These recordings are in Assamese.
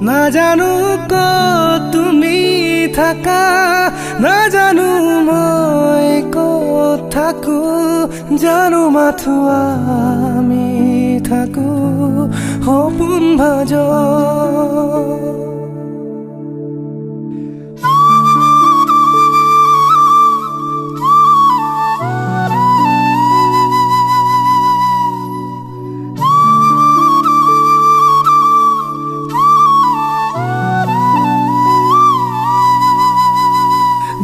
নাজানো ক'ত তুমি থাকা, নাজানো মই ক'ত থাকো, জানো মাথো আমি থাকো সপোন ভাজ।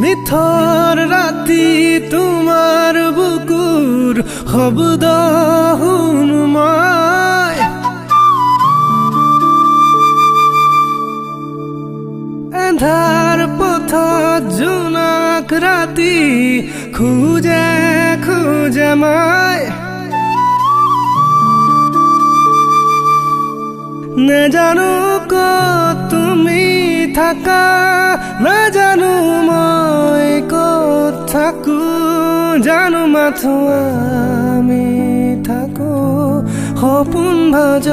নিথর রাতি তোমাৰ বুকুৰ শব্দ শুনো মই, এন্ধাৰ পথত জোনাক ৰাতি খোজে খোজে মই। নাজানো ক'ত তুমি থাকা, নাজানো মই ক'ত থাকো, জানো মাথো আমি থাকো সপোন ভাজ।